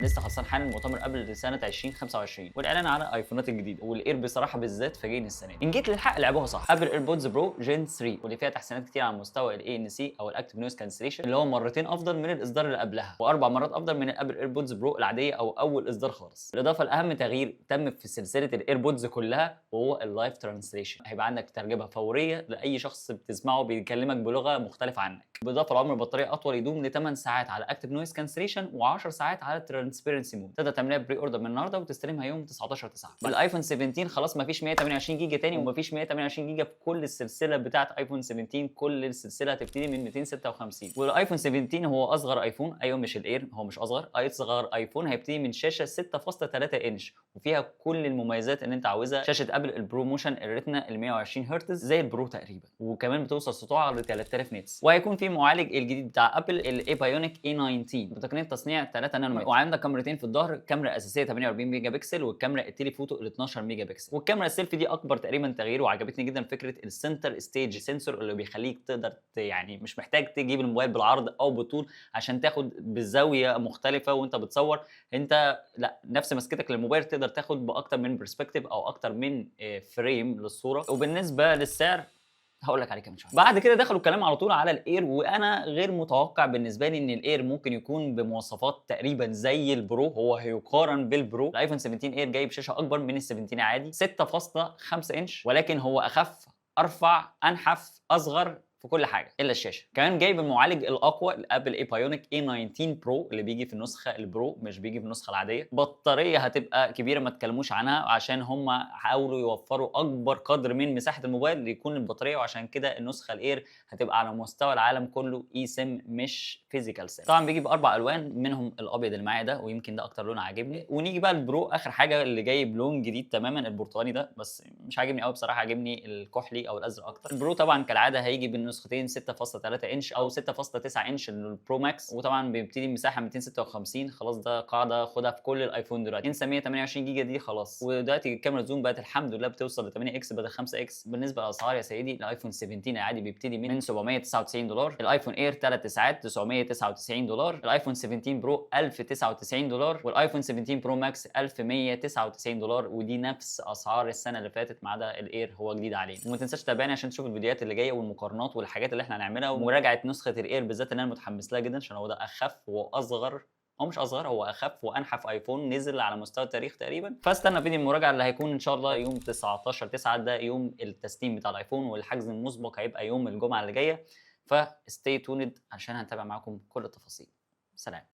لسه خلصان حالا مؤتمر ابل لسنه 2025 والاعلان على الايفونات الجديده، والاير بصراحه بالذات فاجئني السنه دي. ان جيت للحق لعبوها صح. ابل ايربودز برو جين 3 واللي فيها تحسينات كتير على مستوى الاي ان سي او الاكتيف نويز كانسليشن، اللي هو مرتين افضل من الاصدار اللي قبلها واربع مرات افضل من الابل ايربودز برو العاديه او اول اصدار خالص. بالاضافه لاهم تغيير تم في سلسله الايربودز كلها وهو اللايف ترانسليشن. هيبقى عندك ترجمه فوريه لاي شخص بتسمعه بيكلمك بلغه مختلفه عنك، بالاضافه لعمر البطاريه اطول يدوم ل 8 ساعات على اكتيف نويز كانسليشن و10 ساعات على ترانسبيرنسي مود. تقدر تعملها بري اوردر من النهارده وتستلمها يوم 19/9. الايفون 17 خلاص مفيش 128 جيجا تاني، ومفيش 128 جيجا في كل السلسله بتاعه ايفون 17. كل السلسله هتبتدي من 256. والايفون 17 هو اصغر ايفون، ايوه مش الاير، هو مش اصغر ايفون. هيبتدي من شاشه 6.3 انش وفيها كل المميزات اللي انت عاوزها. شاشه ابل البرو موشن الريتنا ال 120 هرتز زي البرو تقريبا، وكمان بتوصل سطوعها ل 3000 نيتس. وهيكون في معالج الجديد بتاع ابل الاي بايونيك اي 19 بتقنيه تصنيع 3 نانومتر، وعندك كاميرتين في الظهر، كاميرا اساسيه 48 ميجا بكسل والكاميرا التليفوتو ال 12 ميجا بكسل. والكاميرا السيلفي دي اكبر تقريبا تغيير، وعجبتني جدا فكره السنتر ستيج سنسور اللي بيخليك تقدر يعني مش محتاج تجيب الموبايل بالعرض او بالطول عشان تاخد بزاويه مختلفه وانت بتصور. انت لا، نفس مسكتك للموبايل تقدر تاخد باكتر من برسبكتيف او اكتر من فريم للصوره. وبالنسبه للسعر هقول لك عليه كمان شويه. بعد كده دخلوا الكلام على طول على الاير، وانا غير متوقع بالنسبه لي ان الاير ممكن يكون بمواصفات تقريبا زي البرو. هو هيقارن بالبرو. الايفون 17 اير جايب شاشه اكبر من ال 17 عادي 6.5 انش، ولكن هو اخف، ارفع، انحف، اصغر في كل حاجه الا الشاشه. كمان جايب المعالج الاقوى الابل اي بايونيك اي 19 برو اللي بيجي في النسخه البرو، مش بيجي في النسخه العاديه. بطاريه هتبقى كبيره ما تكلموش عنها عشان هم حاولوا يوفروا اكبر قدر من مساحه الموبايل ليكون البطاريه، وعشان كده النسخه الاير هتبقى على مستوى العالم كله اي سيم مش فيزيكال سيم. طبعا بيجي باربع الوان منهم الابيض اللي معايا ده، ويمكن ده اكتر لون عاجبني. ونيجي بقى البرو اخر حاجه اللي جايب لون جديد تماما البرتقاني ده، بس مش عاجبني قوي بصراحه، عاجبني الكحلي او الازرق اكتر. البرو طبعا كالعاده هيجي بالنسختين 6.3 انش او 6.9 انش البرو ماكس، وطبعا بيبتدي مساحه 256. خلاص ده قاعده خدها في كل الايفون دلوقتي. انسى 128 جيجا دي خلاص. ودلوقتي الكاميرا زوم بقت الحمد لله بتوصل ل 8 اكس بدل 5 اكس. بالنسبه للاسعار يا سيدي، الايفون 17 عادي بيبتدي من 799 دولار، الايفون اير 3 ساعات 999 دولار، الايفون 17 برو 1099 دولار، والايفون 17 برو ماكس 1199 دولار. ودي نفس اسعار السنه اللي فاتت ما عدا الاير هو جديد عليه. وما تنساش تتابعني عشان تشوف الفيديوهات اللي جايه والمقارنات والحاجات اللي احنا هنعملها ومراجعه نسخه الاير بالذات اللي انا متحمس لها جدا عشان هو ده اخف واصغر، هو مش اصغر، هو اخف وانحف ايفون نزل على مستوى التاريخ تقريبا. فاستنى فيديو المراجعه اللي هيكون ان شاء الله يوم 19/9، ده يوم التسليم بتاع الايفون، والحجز المسبق هيبقى يوم الجمعه اللي جايه. فستي توند عشان هنتابع معاكم كل التفاصيل. سلام.